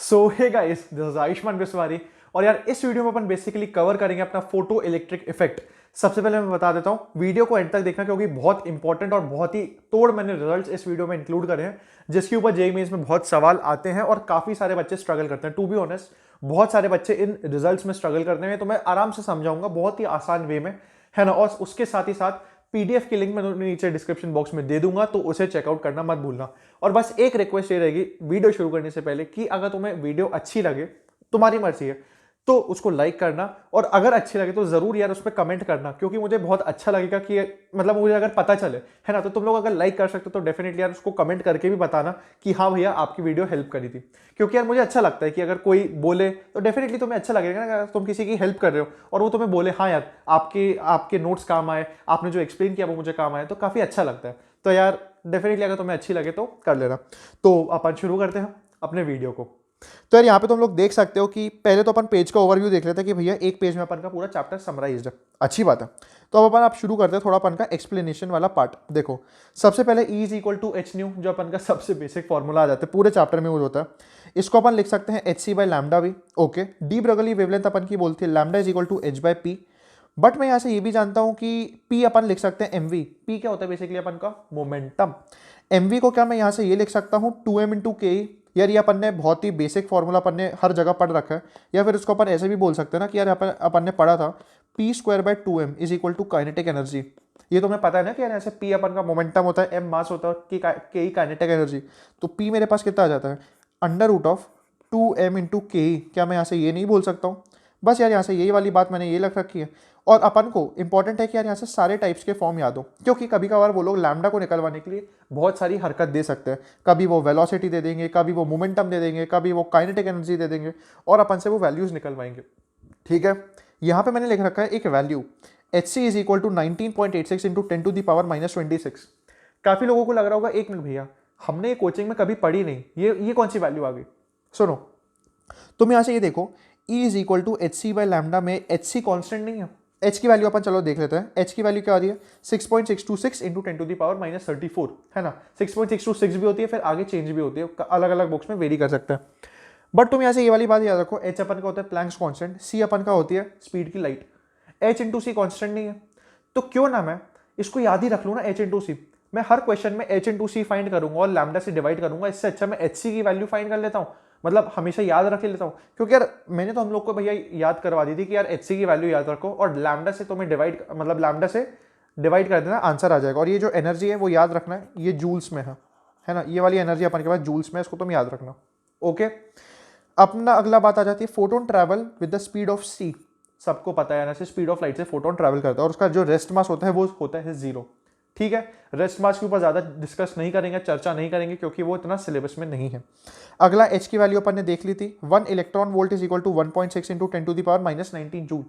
So hey guys, this is Ayushman Vishwari. और यार इस वीडियो में अपन बेसिकली कवर करेंगे अपना फोटो इलेक्ट्रिक इफेक्ट। सबसे पहले मैं बता देता हूं, वीडियो को एंड तक देखना क्योंकि बहुत इंपॉर्टेंट और बहुत ही तोड़ मैंने रिजल्ट्स इस वीडियो में इंक्लूड करे हैं, जिसके ऊपर जेईई मेंस में बहुत सवाल आते हैं और काफी सारे बच्चे स्ट्रगल करते हैं। टू बी ऑनेस्ट, बहुत सारे बच्चे इन रिजल्ट्स में स्ट्रगल करते हैं, तो मैं आराम से समझाऊंगा बहुत ही आसान वे में, है ना। और उसके साथ ही साथ पीडीएफ की लिंक मैं नीचे डिस्क्रिप्शन बॉक्स में दे दूंगा, तो उसे चेकआउट करना मत भूलना। और बस एक रिक्वेस्ट ये रहेगी वीडियो शुरू करने से पहले कि अगर तुम्हें वीडियो अच्छी लगे, तुम्हारी मर्जी है, तो उसको लाइक करना। और अगर अच्छी लगे तो जरूर यार उस पर कमेंट करना, क्योंकि मुझे बहुत अच्छा लगेगा कि मतलब मुझे अगर पता चले, है ना। तो तुम लोग अगर लाइक कर सकते हो तो डेफिनेटली यार उसको कमेंट करके भी बताना कि हाँ भैया आपकी वीडियो हेल्प करी थी। क्योंकि यार मुझे अच्छा लगता है कि अगर कोई बोले तो डेफिनेटली तुम्हें अच्छा लगेगा ना, अगर तुम किसी की हेल्प कर रहे हो और वो तुम्हें बोले हाँ यार आपके आपके नोट्स काम आए, आपने जो एक्सप्लेन किया वो मुझे काम आए, तो काफी अच्छा लगता है। तो यार डेफिनेटली अगर तुम्हें अच्छी लगे तो कर लेना। तो अपन शुरू करते हैं अपने वीडियो को। तो यार यहाँ पे तुम लोग देख सकते हो कि पहले तो अपन पेज का ओवरव्यू देख लेते हैं कि भैया एक पेज में अपन का पूरा चैप्टर समराइज्ड है। अच्छी बात है। तो अब अपन आप शुरू करते हैं थोड़ा अपन का एक्सप्लेनेशन वाला पार्ट। देखो, सबसे पहले E is equal to H nu, जो अपन का सबसे बेसिक फॉर्मूला आ जाता है, पूरे चैप्टर में यूज होता है। इसको अपन लिख सकते हैं एच सी बाई लैम्डा भी। ओके, डी ब्रगली वेवलेंथ अपन की बोलती है lambda is equal to H by P. But मैं यहाँ से ये भी जानता हूँ कि P अपन लिख सकते हैं एम वी। पी क्या होता है बेसिकली अपन का मोमेंटम। एम वी को क्या मैं यहाँ से ये लिख सकता हूँ 2m इंटू के। यार ये अपन ने बहुत ही बेसिक फॉर्मूला अपन ने हर जगह पढ़ रखा है। या फिर इसको अपन ऐसे भी बोल सकते हैं ना कि यार अपन ने पढ़ा था P square by 2m is equal to kinetic energy. ये तुम्हें पता है ना कि यार ऐसे पी अपन का मोमेंटम होता है, एम मास होता है, के ही काइनेटिक एनर्जी। तो पी मेरे पास कितना आ जाता है under root of 2m into के। क्या मैं यहाँ से ये नहीं बोल सकता हूँ? बस यार यहाँ से यही वाली बात मैंने ये लग रखी है। और अपन को इंपॉर्टेंट है कि यार यहाँ से सारे टाइप्स के फॉर्म याद हो, क्योंकि कभी कभार वो लोग लैम्डा को निकलवाने के लिए बहुत सारी हरकत दे सकते हैं। कभी वो वेलोसिटी दे देंगे, कभी वो मोमेंटम दे देंगे, कभी वो काइनेटिक एनर्जी दे देंगे, और अपन से वो वैल्यूज निकलवाएंगे। ठीक है, यहाँ पे मैंने लिख रखा है एक value H C is equal to 19.86 into 10⁻⁻26। काफी लोगों को लग रहा होगा एक मिनट भैया, हमने ये कोचिंग में कभी पढ़ी नहीं, ये कौन सी वैल्यू आ गई। सुनो, तुम यहाँ से ये देखो, E is equal to H C by lambda में एच सी कॉन्स्टेंट नहीं है। एच की वैल्यू अपन चलो देख लेते हैं। एच की वैल्यू क्या आ रही है 6.626 इंटू 10⁻⁻34, है ना। 6.626 भी होती है, फिर आगे चेंज भी होती है, अलग अलग बॉक्स में वेरी कर सकते हैं। बट तुम यहाँ से ये वाली बात याद रखो, एच अपन का होता है प्लैंक्स कॉन्स्टेंट, सी अपन का होती है स्पीड की लाइट। एच इंटू सी कॉन्स्टेंट नहीं है, तो क्यों ना मैं इसको याद ही रख लूँ ना, एच इंटू सी। मैं हर क्वेश्चन में एच इंटू सी फाइंड करूंगा और लैम्डा से डिवाइड करूंगा। इससे अच्छा मैं एच सी की वैल्यू फाइंड कर लेता हूँ, मतलब हमेशा याद रख लेता हूँ। क्योंकि यार मैंने तो हम लोग को भैया याद करवा दी थी कि यार एच सी की वैल्यू याद रखो और लैम्डा से तुम्हें डिवाइड, मतलब लैम्डा से डिवाइड कर देना, आंसर आ जाएगा। और ये जो एनर्जी है वो याद रखना है, ये जूल्स में है ना। ये वाली एनर्जी अपन के पास जूल्स में, इसको तुम याद रखना। ओके, अपना अगला बात आ जाती है photon travel with the speed of C. सबको पता है ना, से स्पीड ऑफ लाइट से फोटोन ट्रैवल करता है और उसका जो रेस्ट मास होता है वो होता है 0। ठीक है, रेस्ट मास के ऊपर ज्यादा डिस्कस नहीं करेंगे, चर्चा नहीं करेंगे, क्योंकि वो इतना सिलेबस में नहीं है। अगला एच की वैल्यू अपन ने देख ली थी, 1 electron volt is equal to 1.6 into 10⁻⁻19 joule.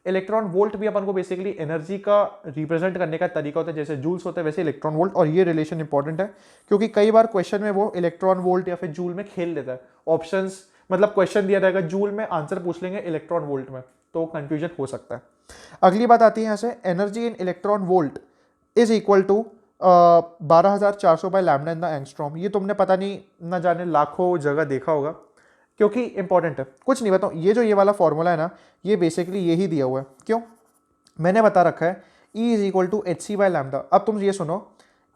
Electron volt भी अपन को बेसिकली एनर्जी का रिप्रेजेंट करने का तरीका होता है, जैसे जूल्स होता है वैसे इलेक्ट्रॉन वोल्ट। और ये रिलेशन इंपॉर्टेंट है, क्योंकि कई बार क्वेश्चन में वो इलेक्ट्रॉन वोल्ट या फिर जूल में खेल लेता है। ऑप्शंस मतलब क्वेश्चन दिया रहेगा जूल में, आंसर पूछ लेंगे इलेक्ट्रॉन वोल्ट में, तो कंफ्यूजन हो सकता है। अगली बात आती है यहाँ से, energy in electron volt is equal to 12,400 by lambda in the angstrom. ये तुमने पता नहीं न जाने लाखों जगह देखा होगा, क्योंकि इंपॉर्टेंट है। कुछ नहीं बताऊँ, ये वाला फॉर्मूला है ना, ये बेसिकली यही दिया हुआ है। क्यों? मैंने बता रखा है E is equal to H C by lambda. अब तुम ये सुनो,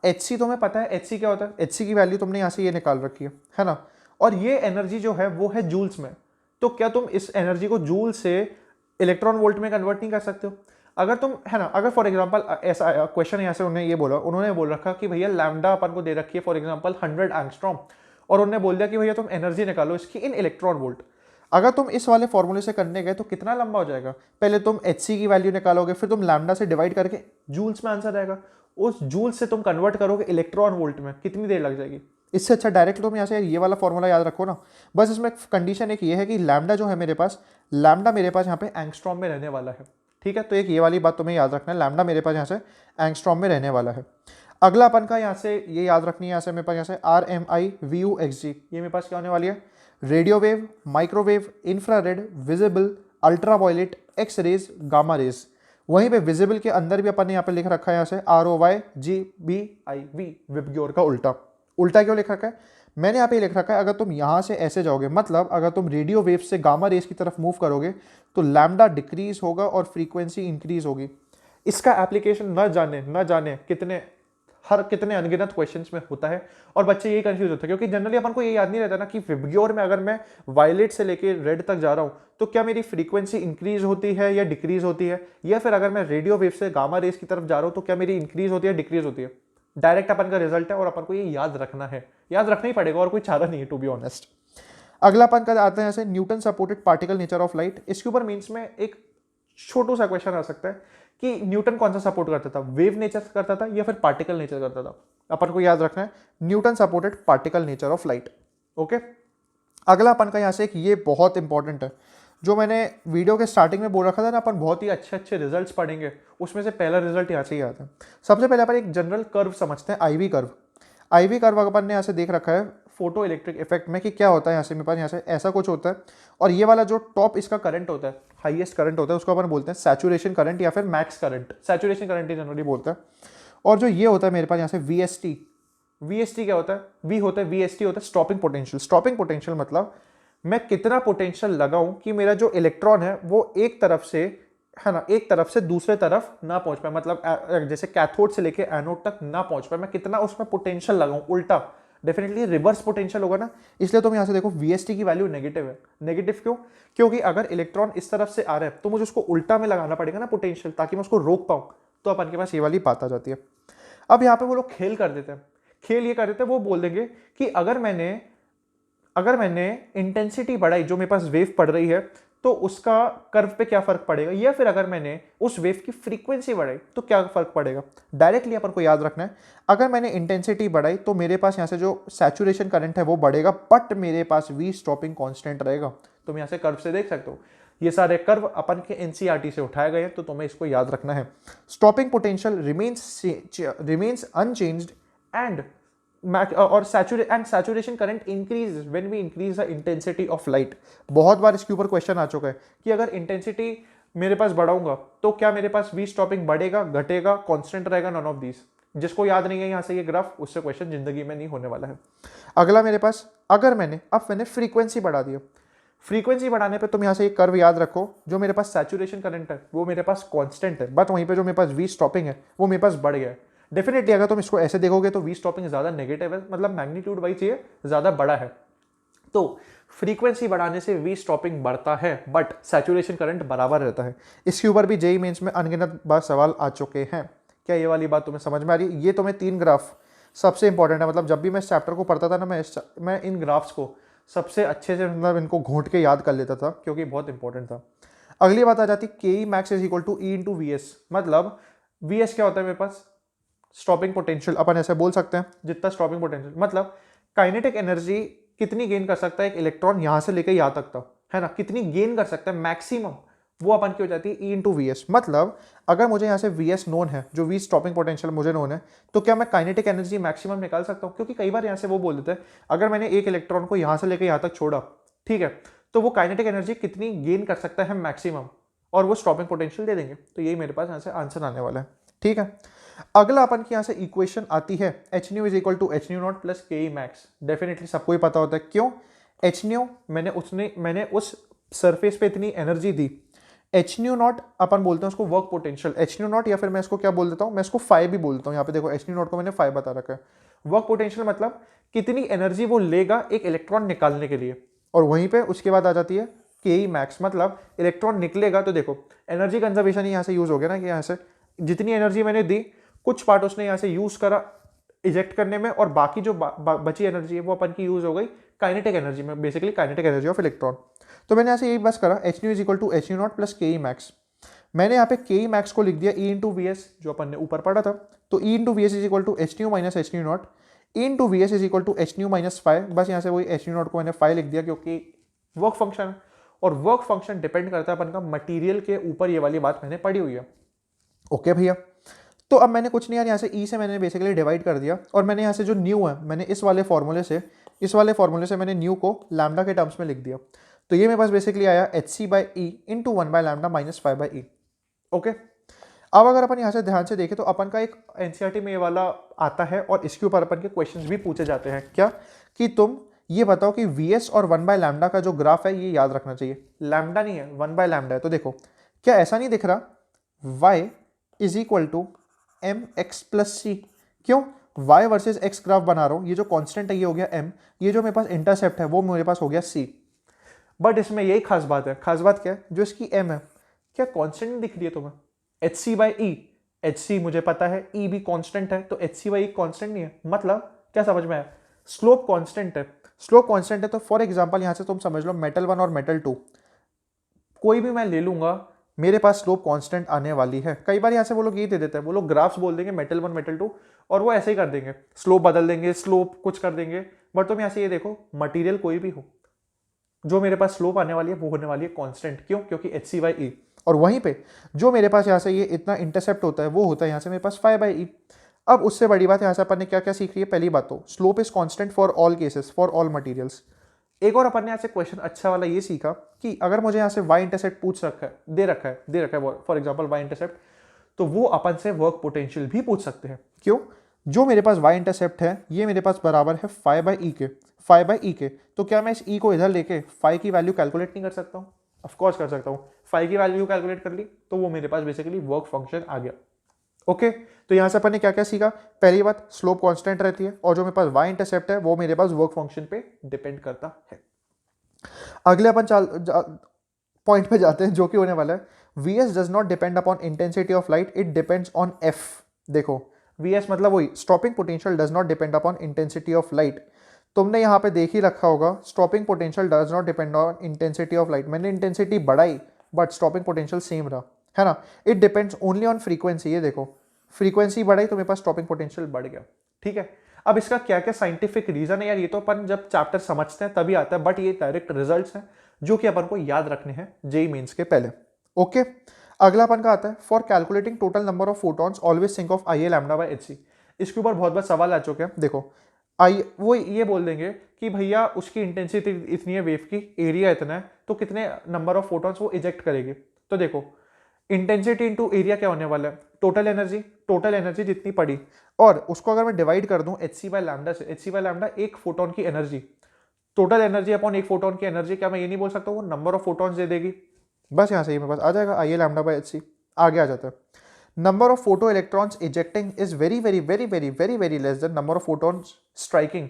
एच सी तुम्हें पता है एच सी क्या होता है, एच सी की वैल्यू तुमने यहाँ से ये निकाल रखी है ना। और ये एनर्जी जो है वो है जूल्स में। तो क्या तुम इस एनर्जी को जूल से इलेक्ट्रॉन वोल्ट में कन्वर्ट नहीं कर सकते हो? अगर तुम, है ना, अगर फॉर एग्जांपल ऐसा क्वेश्चन यहाँ से उन्होंने बोल रखा कि भैया लैम्डा अपन को दे रखी है फॉर एग्जांपल 100 एंगस्ट्रॉम, और उन्होंने बोल दिया कि भैया तुम एनर्जी निकालो इसकी इन इलेक्ट्रॉन वोल्ट। अगर तुम इस वाले फॉर्मूले से करने गए तो कितना लंबा हो जाएगा। पहले तुम एच सी की वैल्यू निकालोगे, फिर तुम लैम्डा से डिवाइड करके जूल्स में आंसर आएगा, उस जूल्स से तुम कन्वर्ट करोगे इलेक्ट्रॉन वोल्ट में, कितनी देर लग जाएगी। इससे अच्छा डायरेक्ट तुम यहाँ से ये वाला फॉर्मूला याद रखो ना। बस इसमें कंडीशन एक ये है कि लैम्डा जो है मेरे पास, लैम्डा मेरे पास यहाँ पे एंगस्ट्रॉम में रहने वाला है। ठीक है, तो एक ये वाली बात तुम्हें याद रखना है, लैम्डा मेरे पास यहाँ से एंगस्ट्रॉम में रहने वाला है। अगला अपन का यहाँ से ये याद रखनी है, यहाँ से मेरे पास यहाँ से RMI VU XG, ये मेरे पास क्या होने वाली है, radio wave, microwave, infrared, visible, ultraviolet, X rays, gamma rays. वहीं पे विजिबल के अंदर भी अपन ने यहाँ पे लिख रखा है यहाँ से ROYGBIV, विबग्योर का उल्टा। उल्टा क्यों लिख रखा है? मैंने यहाँ पे लिख रखा है अगर तुम यहाँ से ऐसे जाओगे, मतलब अगर तुम रेडियो वेव से गामा रेस की तरफ मूव करोगे तो लैम्डा डिक्रीज होगा और फ्रीक्वेंसी इंक्रीज होगी। इसका एप्लीकेशन न जाने कितने अनगिनत क्वेश्चंस में होता है और बच्चे यही कंफ्यूज होते हैं, क्योंकि जनरली अपन को ये याद नहीं रहता ना कि विबग्योर में अगर मैं वायलेट से लेके रेड तक जा रहा हूँ तो क्या मेरी फ्रीक्वेंसी इंक्रीज होती है या डिक्रीज होती है, या फिर अगर मैं रेडियो वेव से गामा रेस की तरफ जा रहा हूँ तो क्या मेरी इंक्रीज होती है डिक्रीज होती है। डायरेक्ट अपन का रिजल्ट है और अपन को ये याद रखना है, याद रखना ही पड़ेगा और कोई चारा नहीं है टू बी ऑनेस्ट। अगला अपन का आते हैं ऐसे Newton supported particle nature of light. इसके ऊपर मीन्स में एक छोटू सा क्वेश्चन आ सकता है कि न्यूटन कौन सा सपोर्ट करता था, वेव नेचर करता था या फिर पार्टिकल नेचर करता था। अपन को याद रखना है Newton supported particle nature of light. Okay, अगला अपन का यहाँ से एक ये बहुत इंपॉर्टेंट है, जो मैंने वीडियो के स्टार्टिंग में बोल रखा था ना, अपन बहुत ही अच्छे अच्छे रिजल्ट्स पढ़ेंगे, उसमें से पहला रिजल्ट यहाँ से ही आता है। सबसे पहले अपन एक जनरल कर्व समझते हैं, आईवी कर्व। आईवी कर्व अपन ने यहाँ से देख रखा है फोटो इलेक्ट्रिक इफेक्ट में कि क्या होता है। यहाँ से मेरे पास यहाँ से ऐसा कुछ होता है और ये वाला जो टॉप इसका करंट होता है, हाईएस्ट करंट होता है, उसको अपन बोलते हैं सैचुरेशन करंट या फिर मैक्स करंट। सैचुरेशन करंट ही जनरली बोलते हैं। और जो ये होता है मेरे पास यहाँ से वीएसटी, वीएसटी क्या होता है, वी होता है, वीएसटी होता है स्टॉपिंग पोटेंशियल। स्टॉपिंग पोटेंशियल मतलब मैं कितना पोटेंशियल लगाऊं कि मेरा जो इलेक्ट्रॉन है वो एक तरफ से, है ना, एक तरफ से दूसरे तरफ ना पहुंच पाए, मतलब जैसे कैथोड से लेके एनोड तक ना पहुंच पाए, मैं कितना उसमें पोटेंशियल लगाऊं। उल्टा डेफिनेटली रिवर्स पोटेंशियल होगा ना, इसलिए तुम यहां से देखो वीएसटी की वैल्यू नेगेटिव है। नेगेटिव क्यों? क्योंकि अगर इलेक्ट्रॉन इस तरफ से आ रहा है तो मुझे उसको उल्टा में लगाना पड़ेगा ना पोटेंशियल, ताकि मैं उसको रोक पाऊं। तो अपन के पास ये वाली बात आ जाती है। अब यहाँ पे वो लोग खेल कर देते हैं, खेल ये कर देते हैं, वो बोल देंगे कि अगर मैंने इंटेंसिटी बढ़ाई, जो मेरे पास वेव पड़ रही है, तो उसका कर्व पे क्या फर्क पड़ेगा, या फिर अगर मैंने उस वेव की फ्रीक्वेंसी बढ़ाई तो क्या फर्क पड़ेगा। डायरेक्टली अपन को याद रखना है, अगर मैंने इंटेंसिटी बढ़ाई तो मेरे पास यहाँ से जो सैचुरेशन करंट है वो बढ़ेगा, बट मेरे पास वी स्टॉपिंग कांस्टेंट रहेगा। तुम यहाँ से कर्व से देख सकते हो, ये सारे कर्व अपन के एनसीईआरटी से उठाए गए हैं, तो तुम्हें इसको याद रखना है। Stopping potential remains unchanged and saturation current increases when we increase the intensity of light। बहुत बार इसके ऊपर क्वेश्चन आ चुका है कि अगर इंटेंसिटी मेरे पास बढ़ाऊंगा तो क्या मेरे पास वी स्टॉपिंग बढ़ेगा, घटेगा, कांस्टेंट रहेगा, नन ऑफ दीज। जिसको याद नहीं है यहाँ से ये ग्राफ, उससे क्वेश्चन जिंदगी में नहीं होने वाला है। अगला मेरे पास, अगर मैंने फ्रीक्वेंसी बढ़ा दिया, फ्रीक्वेंसी बढ़ाने पे तुम यहाँ से एक कर्व याद रखो, जो मेरे पास सैचुरेशन करंट है वो मेरे पास कांस्टेंट है, बट वहीं पे जो मेरे पास वी स्टॉपिंग है वो मेरे पास बढ़ गया है। डेफिनेटली अगर तुम इसको ऐसे देखोगे तो वी स्टॉपिंग ज्यादा नेगेटिव है, मतलब मैग्नीट्यूड वाइज ये ज्यादा बड़ा है। तो फ्रीक्वेंसी बढ़ाने से वी स्टॉपिंग बढ़ता है, बट सैचुरेशन करंट बराबर रहता है। इसके ऊपर भी जेईई मेंस में अनगिनत बार सवाल आ चुके हैं। क्या ये वाली बात तुम्हें समझ में आ रही है? ये तुम्हें 3 ग्राफ सबसे इंपॉर्टेंट है, मतलब जब भी मैं इस चैप्टर को पढ़ता था ना, मैं इन ग्राफ्स को सबसे अच्छे से, मतलब इनको घोंट के याद कर लेता था, क्योंकि बहुत इंपॉर्टेंट था। अगली बात आ जाती के E max is equal to E into V S. मतलब वी एस क्या होता है मेरे पास, स्टॉपिंग पोटेंशियल। अपन ऐसे बोल सकते हैं जितना स्टॉपिंग पोटेंशियल, मतलब काइनेटिक एनर्जी कितनी गेन कर सकता है एक इलेक्ट्रॉन यहां से लेकर यहां तक था, है ना, कितनी गेन कर सकता है मैक्सिमम, वो अपन की हो जाती है ई इंटू वी एस। मतलब अगर मुझे यहाँ से वी एस नोन है, जो वी स्टॉपिंग पोटेंशियल मुझे नोन है, तो क्या मैं काइनेटिक एनर्जी मैक्सिमम निकाल सकता हूँ? क्योंकि कई बार यहाँ से वो बोल देते हैं अगर मैंने एक इलेक्ट्रॉन को यहाँ से लेकर यहाँ तक छोड़ा, ठीक है, तो वो काइनेटिक एनर्जी कितनी गेन कर सकता है मैक्सिमम, और वो स्टॉपिंग पोटेंशियल दे देंगे। तो यही मेरे पास यहाँ से आंसर आने वाला है, ठीक है। अगला अपन की यहाँ से इक्वेशन आती है H nu is equal to H nu not plus K E max. Definitely सबको ही पता होता है क्यों। एच न्यू मैंने उस सरफेस पे इतनी एनर्जी दी, एच न्यू नॉट अपन बोलते हैं उसको work potential, H nu naught, या फिर मैं इसको क्या बोल देता हूँ, मैं इसको फाई भी बोलता हूँ। यहाँ पे देखो एच न्यू नॉट को मैंने फाई बता रखा है। वर्क पोटेंशियल मतलब कितनी एनर्जी वो लेगा एक इलेक्ट्रॉन निकालने के लिए, और वहीं पे उसके बाद आ जाती है के ई मैक्स, मतलब इलेक्ट्रॉन निकलेगा तो देखो एनर्जी कंजर्वेशन ही यहाँ से यूज हो गया ना, कि यहाँ से जितनी एनर्जी मैंने दी, कुछ पार्ट उसने यहाँ से यूज करा इजेक्ट करने में, और बाकी जो बची एनर्जी है वो अपन की यूज हो गई काइनेटिक एनर्जी में, basically kinetic energy of electron. तो मैंने यहाँ से यही बस करा H nu is equal to H nu not plus K E max. मैंने यहाँ पे के ई मैक्स को लिख दिया ई इंटू वी एस, जो अपन ने ऊपर पढ़ा था। तो E into V S is equal to H nu minus H nu not, E into V S is equal to H nu minus five. बस यहाँ से वही एच न्यू नॉट को मैंने फाइव लिख दिया, क्योंकि वर्क फंक्शन है, और वर्क फंक्शन डिपेंड करता है अपन का मटेरियल के ऊपर। ये वाली बात मैंने पढ़ी हुई है। ओके भैया, तो अब मैंने कुछ नहीं यार, यहाँ से ई से मैंने बेसिकली डिवाइड कर दिया, और मैंने यहाँ से जो न्यू है, मैंने इस वाले फॉर्मूले से मैंने न्यू को लैम्डा के टर्म्स में लिख दिया। तो ये मेरे पास बेसिकली आया H C by E into one by lambda minus five by E. Okay, अब अगर अपन यहाँ से ध्यान से देखें तो अपन का एक एनसीईआरटी में ये वाला आता है और इसके ऊपर अपन के क्वेश्चंस भी पूछे जाते हैं, क्या कि तुम ये बताओ कि वीएस और 1/λ का जो ग्राफ है ये याद रखना चाहिए। लैम्डा नहीं है, 1/λ है। तो देखो क्या ऐसा नहीं दिख रहा y is equal to M X plus C. क्यों? y वर्सेज x ग्राफ बना रहा हूँ, ये जो कांस्टेंट है ये हो गया m, ये जो मेरे पास इंटरसेप्ट है वो मेरे पास हो गया c। बट इसमें यही खास बात है, खास बात क्या है, जो इसकी m है क्या कांस्टेंट नहीं दिख रही है तुम्हें? H C by E, H C मुझे पता है, ई भी कांस्टेंट है, तो H C by E constant नहीं है। मतलब क्या समझ में आया? स्लोप कांस्टेंट है, स्लोप कांस्टेंट है। तो फॉर एग्जांपल यहां से तुम समझ लो मेटल 1 और मेटल 2 कोई भी मैं ले लूंगा, मेरे पास स्लोप कांस्टेंट आने वाली है। कई बार यहां से वो लोग ये दे देते हैं, वो लोग ग्राफ्स बोल देंगे मेटल 1 मेटल 2 और वो ऐसे ही कर देंगे, स्लोप बदल देंगे, स्लोप कुछ कर देंगे। बट तुम यहां से ये देखो मटीरियल कोई भी हो, जो मेरे पास स्लोप आने वाली है वो होने वाली है कांस्टेंट। क्यों? क्योंकि एच सी बाई ई। और वहीं पे जो मेरे पास यहाँ से ये इतना इंटरसेप्ट होता है वो होता है यहाँ से मेरे पास 5/e। अब उससे बड़ी बात यहाँ से अपन ने क्या क्या सीख रही है? पहली बात तो slope is constant for all cases, for all materials. एक और अपन ने यहाँ से क्वेश्चन अच्छा वाला ये सीखा कि अगर मुझे यहाँ से y इंटरसेप्ट पूछ रखा है, दे रखा है फॉर एग्जाम्पल y इंटरसेप्ट, तो वो अपन से वर्क पोटेंशियल भी पूछ सकते हैं। क्यों? जो मेरे पास y इंटरसेप्ट है ये मेरे पास बराबर है 5/e के, 5/e के। तो क्या मैं इस e को इधर लेके फाई की वैल्यू कैलकुलेट नहीं कर सकता हूँ? ऑफकोर्स कर सकता हूँ। फाई की वैल्यू कैलकुलेट कर ली तो वो मेरे पास बेसिकली वर्क फंक्शन आ गया। ओके, तो यहां से अपन ने क्या क्या सीखा? पहली बात स्लोप कांस्टेंट रहती है और जो मेरे पास y इंटरसेप्ट है वो मेरे पास वर्क फंक्शन पे डिपेंड करता है। अगले अपन पॉइंट पे जाते हैं जो कि होने वाला है vs does not depend upon intensity of light, it depends on f। देखो vs मतलब वही stopping potential does not depend upon intensity of light. तुमने यहाँ पे देख ही रखा होगा stopping potential does not depend on intensity of light. मैंने इंटेंसिटी बढ़ाई बट स्टॉपिंग पोटेंशियल सेम रहा, है ना। It depends only on frequency. ये देखो फ्रीक्वेंसी बढ़ाई तो मेरे पास स्टॉपिंग पोटेंशियल बढ़ गया। ठीक है, अब इसका क्या क्या साइंटिफिक रीजन है यार, ये तो अपन जब चैप्टर समझते हैं तभी आता है, बट ये डायरेक्ट रिजल्ट्स हैं जो कि अपन को याद रखने हैं जेई मेंस के पहले। ओके, अगला अपन का आता है for calculating total number of photons always think of I A lambda by H C. इसके ऊपर बहुत बार सवाल आ चुके हैं। देखो वो ये बोल देंगे कि भैया उसकी इंटेंसिटी इतनी है, वेव की एरिया इतना है, तो कितने नंबर ऑफ फोटॉन्स वो इजेक्ट करेगी। तो देखो इंटेंसिटी इंटू एरिया क्या होने वाला है? टोटल एनर्जी जितनी पड़ी, और उसको अगर मैं डिवाइड कर दूं एच सी बाय लैम्डा से, एच सी बाय लैम्डा एक फोटोन की एनर्जी, टोटल एनर्जी अपॉन एक फोटोन की एनर्जी, क्या मैं ये नहीं बोल सकता वो नंबर ऑफ फोटॉन्स दे देगी? बस यहाँ से मेरे पास आ जाएगा I A lambda by H C. आगे आ जाता है number of photo electrons ejecting is very very very very very very less than number of photons striking.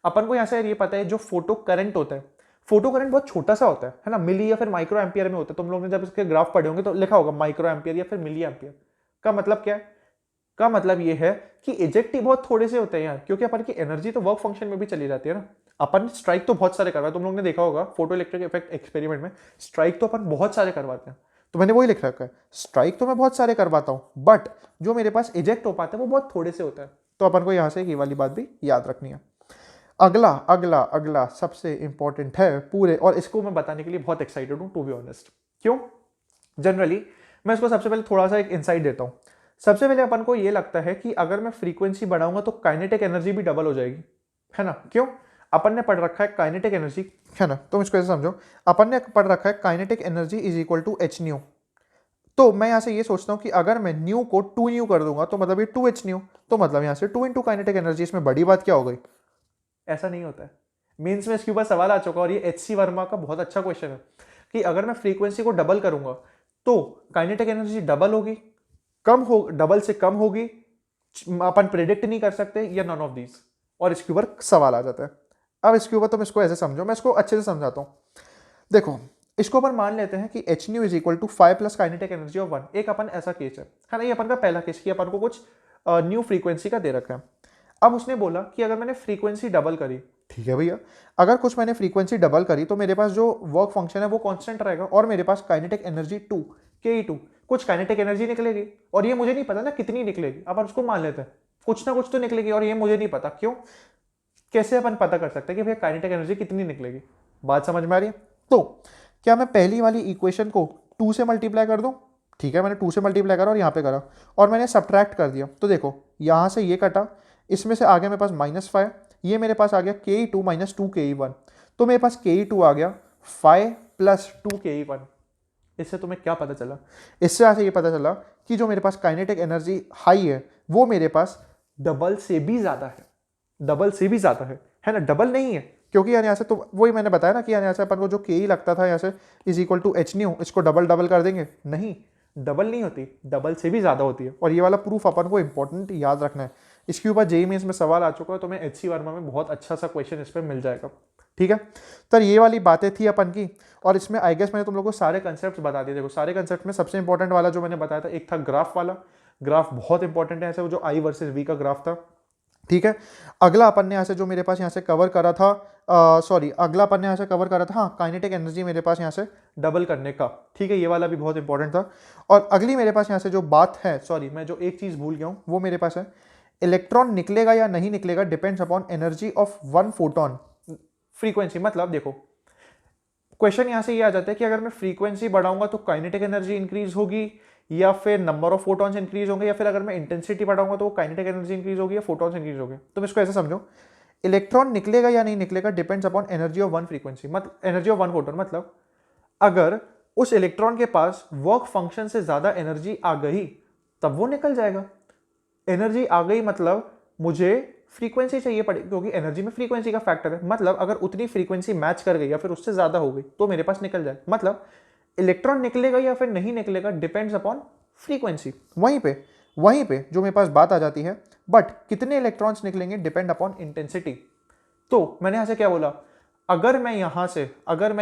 अपन को यहाँ से ये पता है जो फोटो करंट होता है, फोटो करंट बहुत छोटा सा होता है ना, मिली या फिर माइक्रो एम्पियर में होता है। तुम लोग ने जब इसके ग्राफ पढ़े होंगे तो लिखा होगा माइक्रो एम्पियर या फिर मिली एम्पियर। का मतलब क्या है? का मतलब ये है कि इजेक्ट ही बहुत थोड़े से होते हैं यार, क्योंकि अपन की एनर्जी तो वर्क फंक्शन में भी चली जाती है ना। अपन स्ट्राइक तो बहुत सारे करवाए, तुम लोग ने देखा होगा फोटो इलेक्ट्रिक इफेक्ट एक्सपेरिमेंट में स्ट्राइक तो अपन बहुत सारे करवाते हैं। तो मैंने वही लिख रखा है स्ट्राइक तो मैं बहुत सारे करवाता हूं, बट जो मेरे पास इजेक्ट हो पाते हैं वो बहुत थोड़े से होता है। तो अपन को यहां से ये वाली बात भी याद रखनी है। अगला अगला अगला सबसे इंपॉर्टेंट है पूरे, और इसको मैं बताने के लिए बहुत एक्साइटेड हूं टू बी ऑनेस्ट। क्यों? जनरली मैं इसको सबसे पहले थोड़ा सा एक इंसाइट देता हूं। सबसे पहले अपन को ये लगता है कि अगर मैं फ्रीक्वेंसी बढ़ाऊंगा तो काइनेटिक एनर्जी भी डबल हो जाएगी, है ना। क्यों? अपन ने पढ़ रखा है काइनेटिक एनर्जी, है ना। तुम इसको ऐसे समझो, अपन ने पढ़ रखा है kinetic energy is equal to H nu. तो मैं यहां से ये सोचता हूं कि अगर मैं न्यू को 2 न्यू कर दूंगा तो मतलब ये 2h न्यू, तो मतलब यहां से 2 इंटू काइनेटिक एनर्जी। इसमें बड़ी बात क्या हो गई? ऐसा नहीं होता है। मेंस में इसके ऊपर सवाल आ चुका और ये एच सी वर्मा का बहुत अच्छा क्वेश्चन है कि अगर मैं फ्रीक्वेंसी को डबल करूंगा तो काइनेटिक एनर्जी डबल होगी, कम हो, डबल से कम होगी, अपन प्रेडिक्ट नहीं कर सकते, या नन ऑफ दीज। और इसके ऊपर सवाल आ जाता है। अब इसके ऊपर तुम इसको ऐसे समझो, मैं इसको अच्छे से समझाता हूं। देखो इसको अपन मान लेते हैं कि H nu is equal to 5 plus kinetic energy of 1। एक अपन ऐसा केस है ना, ये अपन का पहला केस कि अपन को कुछ न्यू फ्रीक्वेंसी का दे रखा है। अब उसने बोला कि अगर मैंने फ्रीक्वेंसी डबल करी, ठीक है भैया, अगर कुछ मैंने फ्रीक्वेंसी डबल करी तो मेरे पास जो वर्क फंक्शन है वो कांस्टेंट रहेगा और मेरे पास काइनेटिक एनर्जी 2 ke2 कुछ काइनेटिक एनर्जी निकलेगी, और ये मुझे नहीं पता ना कितनी निकलेगी। अब उसको मान लेते हैं कुछ ना कुछ तो निकलेगी और ये मुझे नहीं पता। क्यों? कैसे अपन पता कर सकते हैं कि भैया काइनेटिक एनर्जी कितनी निकलेगी? बात समझ में आ रही है? तो क्या मैं पहली वाली इक्वेशन को 2 से मल्टीप्लाई कर दूं? ठीक है, मैंने 2 से मल्टीप्लाई करा और यहाँ पे करा और मैंने सब्ट्रैक्ट कर दिया। तो देखो यहाँ से ये कटा, इसमें से आ गया मेरे पास -5, ये मेरे पास आ गया ke2 - 2 ke1, तो मेरे पास ke2 आ गया 5 + 2 ke1। इससे तुम्हें क्या पता चला? इससे आज ये पता चला कि जो मेरे पास काइनेटिक एनर्जी हाई है वो मेरे पास डबल से भी ज़्यादा है, डबल से भी ज़्यादा है ना, डबल नहीं है, क्योंकि यार यहाँ से तो वही मैंने बताया ना कि यार यहाँ से अपन को जो के ही लगता था यहाँ से is equal to H nu, इसको डबल डबल कर देंगे, नहीं, डबल नहीं होती, डबल से भी ज़्यादा होती है। और ये वाला प्रूफ अपन को इंपॉर्टेंट याद रखना है। इसके ऊपर जेईई मेंस में सवाल आ चुका है, तो मैं एचसी वर्मा में बहुत अच्छा सा क्वेश्चन इस पर मिल जाएगा, ठीक है। तो ये वाली बातें थी अपन की, और इसमें आई गेस मैंने तुम लोगों को सारे कंसेप्ट बता दिए। देखो सारे कंसेप्ट में सबसे इंपॉर्टेंट वाला जो मैंने बताया था, एक था ग्राफ वाला, ग्राफ बहुत इंपॉर्टेंट है, ऐसे वो जो आई वर्सेस वी का ग्राफ था, ठीक है। अगला अपन ने यहाँ से जो मेरे पास यहाँ से कवर करा था, अगला अपन ने यहाँ से कवर करा था, हाँ, काइनेटिक एनर्जी मेरे पास यहाँ से डबल करने का, ठीक है, ये वाला भी बहुत इंपॉर्टेंट था। और अगली मेरे पास यहाँ से जो बात है, मैं जो एक चीज़ भूल गया हूँ, वो मेरे पास है, इलेक्ट्रॉन निकलेगा या नहीं निकलेगा depends upon energy of one photon frequency. मतलब देखो क्वेश्चन यहाँ से ये आ जाता है कि अगर मैं फ्रीक्वेंसी बढ़ाऊंगा तो काइनेटिक एनर्जी इंक्रीज होगी, या फिर नंबर ऑफ फोटॉन्स इंक्रीज होंगे, या फिर अगर मैं इंटेंसिटी बढ़ाऊंगा तो वो काइनेटिक एनर्जी इंक्रीज होगी या फोटॉन्स इंक्रीज होंगे। तुम इसको ऐसे समझो, इलेक्ट्रॉन निकलेगा या नहीं निकलेगा depends upon energy of one frequency, मतलब एनर्जी ऑफ वन फोटोन। मतलब अगर उस इलेक्ट्रॉन के पास वर्क फंक्शन से ज्यादा एनर्जी आ गई तब वो निकल जाएगा। एनर्जी आ गई मतलब मुझे फ्रीक्वेंसी चाहिए पड़ेगी, क्योंकि एनर्जी में फ्रीक्वेंसी का फैक्टर है। मतलब अगर उतनी फ्रीक्वेंसी मैच कर गई या फिर उससे ज्यादा हो गई तो मेरे पास निकल जाए। मतलब इलेक्ट्रॉन निकलेगा या फिर नहीं निकलेगा डिपेंड्स अपॉन फ्रीक्वेंसी। वहीं पे जो मेरे पास बात आ जाती है, बट कितने इलेक्ट्रॉन्स निकलेंगे डिपेंड अपॉन इंटेंसिटी। तो मैंने यहां से क्या बोला, अगर मैं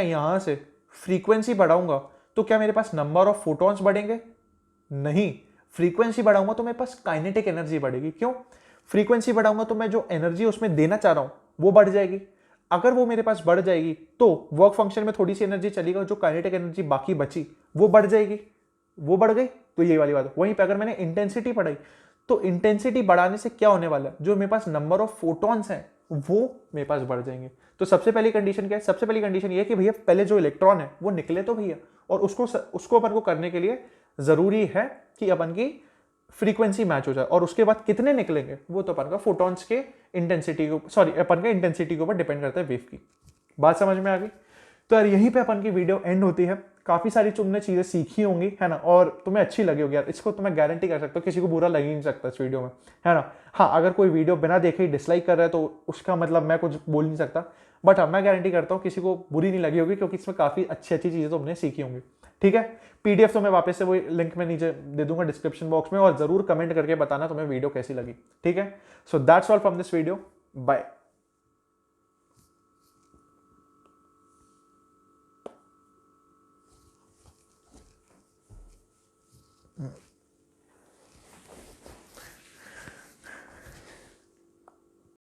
यहां से फ्रीक्वेंसी बढ़ाऊंगा तो क्या मेरे पास नंबर ऑफ फोटॉन्स बढ़ेंगे? नहीं, फ्रीक्वेंसी बढ़ाऊंगा तो मेरे पास काइनेटिक एनर्जी बढ़ेगी। क्यों? फ्रीक्वेंसी बढ़ाऊंगा तो मैं जो एनर्जी उसमें देना चाह रहा हूं वो बढ़ जाएगी। अगर वो मेरे पास बढ़ जाएगी तो वर्क फंक्शन में थोड़ी सी एनर्जी चलेगा, जो काइनेटिक एनर्जी बाकी बची वो बढ़ जाएगी, वो बढ़ गई तो ये वाली बात। वहीं पे अगर मैंने इंटेंसिटी बढ़ाई तो इंटेंसिटी बढ़ाने से क्या होने वाला है, जो मेरे पास नंबर ऑफ फोटॉन्स हैं वो मेरे पास बढ़ जाएंगे। तो सबसे पहली कंडीशन क्या है? सबसे पहली कंडीशन ये है कि भैया पहले जो इलेक्ट्रॉन है वो निकले तो भैया, और उसको अपन को करने के लिए जरूरी है कि अपन की फ्रीक्वेंसी मैच हो जाए। और उसके बाद कितने निकलेंगे वो तो अपन का फोटॉन्स के इंटेंसिटी अपन के इंटेंसिटी के ऊपर डिपेंड करता है वेव की। बात समझ में आ गई? तो यार यहीं पे अपन की वीडियो एंड होती है। काफी सारी तुमने चीजें सीखी होंगी, है ना, और तुम्हें अच्छी लगी होगी यार। इसको तो मैं गारंटी कर सकता हूँ किसी को बुरा लग ही नहीं सकता इस वीडियो में, है ना। हाँ, अगर कोई वीडियो बिना देखे ही डिसलाइक कर रहा है तो उसका मतलब मैं कुछ बोल नहीं सकता, बट हाँ मैं गारंटी करता हूँ किसी को बुरी नहीं लगी होगी, क्योंकि इसमें काफी अच्छी अच्छी चीजें तुमने सीखी होंगी, ठीक है। पीडीएफ तो मैं वापस से वो लिंक में नीचे दे दूंगा डिस्क्रिप्शन बॉक्स में, और जरूर कमेंट करके बताना तुम्हें वीडियो कैसी लगी, ठीक है। So that's all from this video, bye.